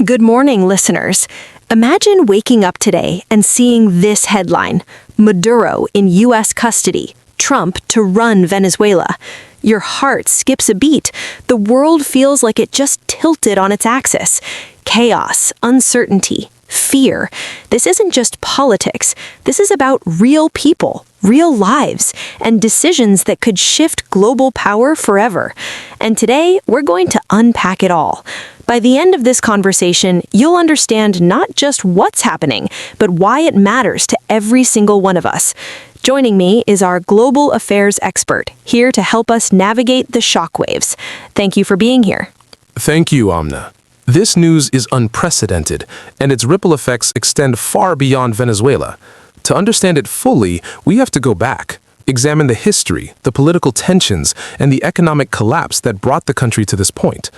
Good morning, listeners. Imagine waking up today and seeing this headline: Maduro in U.S. custody, Trump to run Venezuela. Your heart skips a beat. The world feels like it just tilted on its axis. Chaos, uncertainty, fear. This isn't just politics. This is about real people, real lives, and decisions that could shift global power forever. And today, we're going to unpack it all. By the end of this conversation, you'll understand not just what's happening, but why it matters to every single one of us. Joining me is our global affairs expert, here to help us navigate the shockwaves. Thank you for being here. Thank you, Amna. This news is unprecedented, and its ripple effects extend far beyond Venezuela. To understand it fully, we have to go back, examine the history, the political tensions, and the economic collapse that brought the country to this point.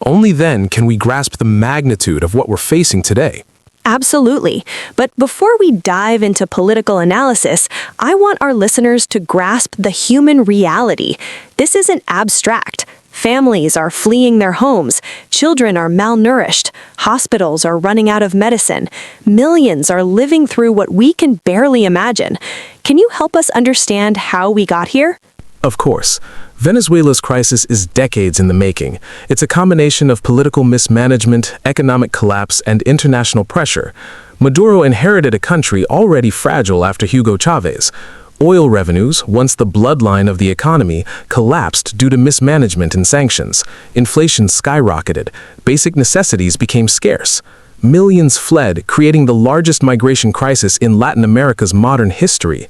Only then can we grasp the magnitude of what we're facing today. Absolutely. But before we dive into political analysis, I want our listeners to grasp the human reality. This isn't abstract. Families are fleeing their homes, children are malnourished, hospitals are running out of medicine, millions are living through what we can barely imagine. Can you help us understand how we got here? Of course. Venezuela's crisis is decades in the making. It's a combination of political mismanagement, economic collapse, and international pressure. Maduro inherited a country already fragile after Hugo Chavez. Oil revenues, once the bloodline of the economy, collapsed due to mismanagement and sanctions. Inflation skyrocketed. Basic necessities became scarce. Millions fled, creating the largest migration crisis in Latin America's modern history.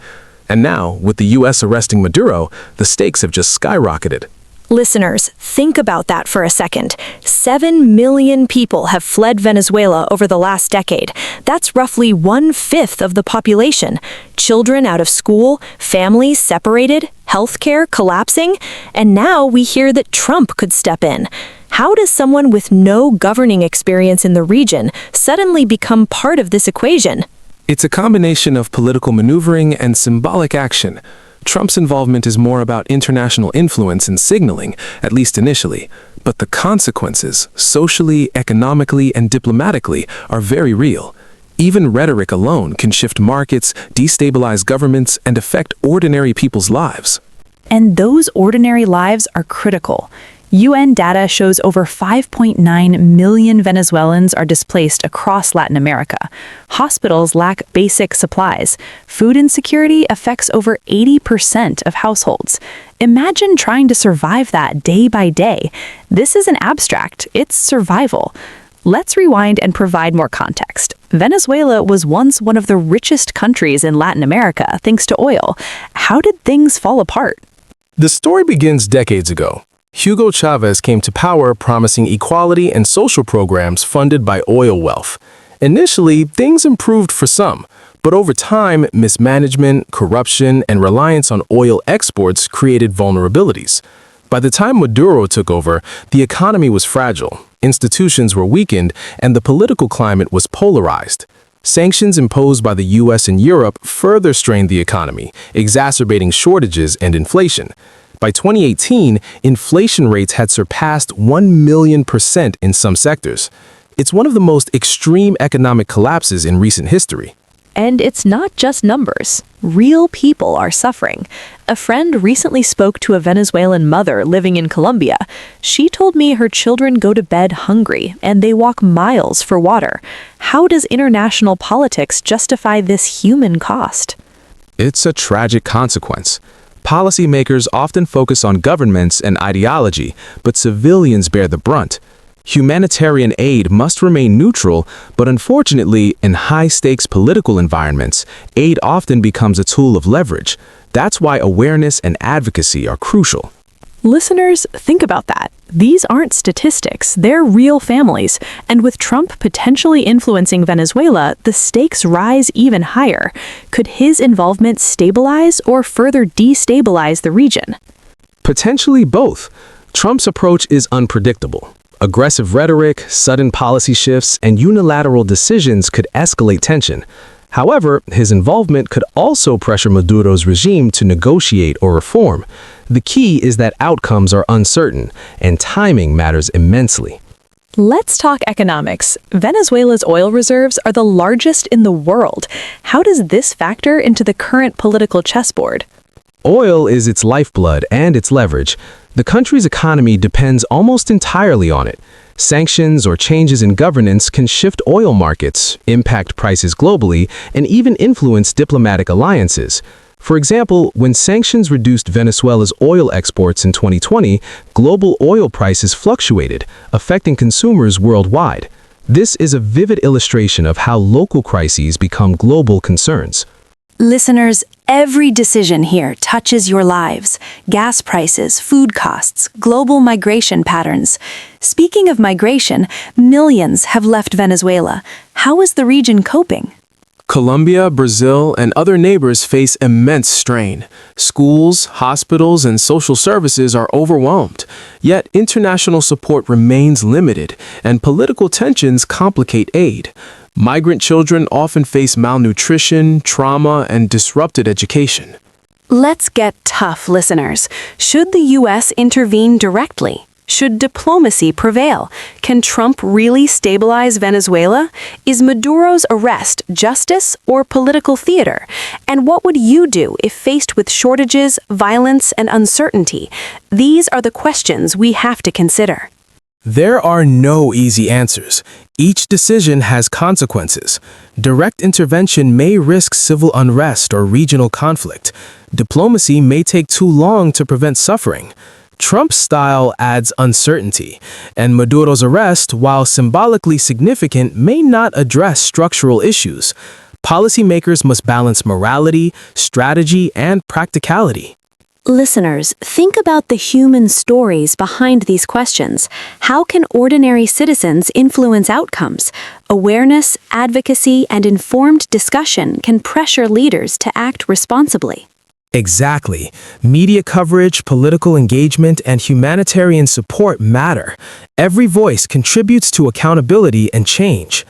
And now, with the U.S. arresting Maduro, the stakes have just skyrocketed. Listeners, think about that for a second. 7 million people have fled Venezuela over the last decade. That's roughly 1/5 of the population. Children out of school, families separated, healthcare collapsing, and now we hear that Trump could step in. How does someone with no governing experience in the region suddenly become part of this equation? It's a combination of political maneuvering and symbolic action. Trump's involvement is more about international influence and signaling, at least initially. But the consequences, socially, economically, and diplomatically, are very real. Even rhetoric alone can shift markets, destabilize governments, and affect ordinary people's lives. And those ordinary lives are critical. UN data shows over 5.9 million Venezuelans are displaced across Latin America. Hospitals lack basic supplies. Food insecurity affects over 80% of households. Imagine trying to survive that day by day. This isn't abstract, it's survival. Let's rewind and provide more context. Venezuela was once one of the richest countries in Latin America thanks to oil. How did things fall apart? The story begins decades ago. Hugo Chavez came to power promising equality and social programs funded by oil wealth. Initially, things improved for some, but over time, mismanagement, corruption, and reliance on oil exports created vulnerabilities. By the time Maduro took over, the economy was fragile, institutions were weakened, and the political climate was polarized. Sanctions imposed by the US and Europe further strained the economy, exacerbating shortages and inflation. By 2018, inflation rates had surpassed 1,000,000% in some sectors. It's one of the most extreme economic collapses in recent history. And it's not just numbers. Real people are suffering. A friend recently spoke to a Venezuelan mother living in Colombia. She told me her children go to bed hungry and they walk miles for water. How does international politics justify this human cost? It's a tragic consequence. Policymakers often focus on governments and ideology, but civilians bear the brunt. Humanitarian aid must remain neutral, but unfortunately, in high-stakes political environments, aid often becomes a tool of leverage. That's why awareness and advocacy are crucial. Listeners, think about that. These aren't statistics, they're real families. And with Trump potentially influencing Venezuela, the stakes rise even higher. Could his involvement stabilize or further destabilize the region? Potentially both. Trump's approach is unpredictable. Aggressive rhetoric, sudden policy shifts, and unilateral decisions could escalate tension. However, his involvement could also pressure Maduro's regime to negotiate or reform. The key is that outcomes are uncertain, and timing matters immensely. Let's talk economics. Venezuela's oil reserves are the largest in the world. How does this factor into the current political chessboard? Oil is its lifeblood and its leverage. The country's economy depends almost entirely on it. Sanctions or changes in governance can shift oil markets, impact prices globally, and even influence diplomatic alliances. For example, when sanctions reduced Venezuela's oil exports in 2020, global oil prices fluctuated, affecting consumers worldwide. This is a vivid illustration of how local crises become global concerns. Listeners, every decision here touches your lives. Gas prices, food costs, global migration patterns. Speaking of migration, millions have left Venezuela. How is the region coping? Colombia, Brazil, and other neighbors face immense strain. Schools, hospitals, and social services are overwhelmed. Yet international support remains limited, and political tensions complicate aid. Migrant children often face malnutrition, trauma, and disrupted education. Let's get tough, listeners. Should the U.S. intervene directly? Should diplomacy prevail? Can Trump really stabilize Venezuela? Is Maduro's arrest justice or political theater? And what would you do if faced with shortages, violence, and uncertainty? These are the questions we have to consider. There are no easy answers. Each decision has consequences. Direct intervention may risk civil unrest or regional conflict. Diplomacy may take too long to prevent suffering. Trump's style adds uncertainty, and Maduro's arrest, while symbolically significant, may not address structural issues. Policymakers must balance morality, strategy, and practicality. Listeners, think about the human stories behind these questions. How can ordinary citizens influence outcomes? Awareness, advocacy, and informed discussion can pressure leaders to act responsibly. Exactly. Media coverage, political engagement, and humanitarian support matter. Every voice contributes to accountability and change.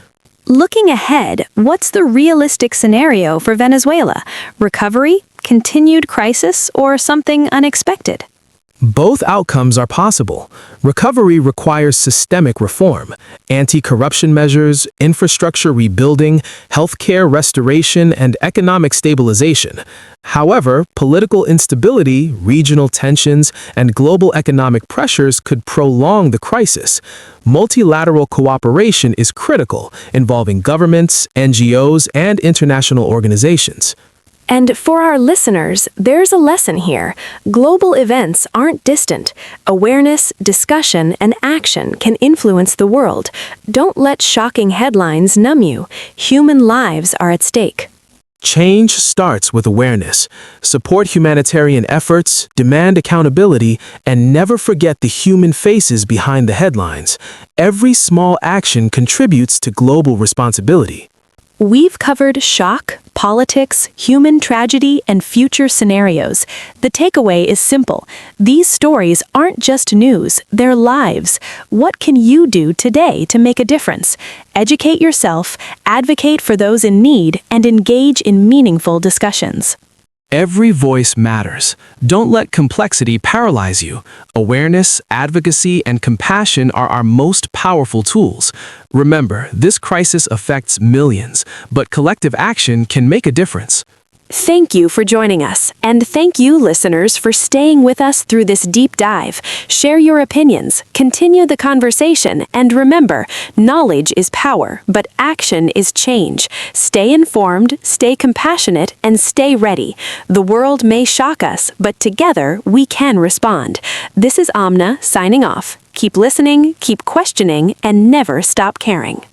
Looking ahead, what's the realistic scenario for Venezuela? Recovery, continued crisis, or something unexpected? Both outcomes are possible. Recovery requires systemic reform, anti-corruption measures, infrastructure rebuilding, healthcare restoration, and economic stabilization. However, political instability, regional tensions, and global economic pressures could prolong the crisis. Multilateral cooperation is critical, involving governments, NGOs, and international organizations. And for our listeners, there's a lesson here. Global events aren't distant. Awareness, discussion, and action can influence the world. Don't let shocking headlines numb you. Human lives are at stake. Change starts with awareness. Support humanitarian efforts, demand accountability, and never forget the human faces behind the headlines. Every small action contributes to global responsibility. We've covered shock, politics, human tragedy, and future scenarios. The takeaway is simple. These stories aren't just news, they're lives. What can you do today to make a difference? Educate yourself, advocate for those in need, and engage in meaningful discussions. Every voice matters. Don't let complexity paralyze you. Awareness, advocacy, and compassion are our most powerful tools. Remember, this crisis affects millions, but collective action can make a difference. Thank you for joining us, and thank you, listeners, for staying with us through this deep dive. Share your opinions, continue the conversation, and remember, knowledge is power, but action is change. Stay informed, stay compassionate, and stay ready. The world may shock us, but together we can respond. This is Amna signing off. Keep listening, keep questioning, and never stop caring.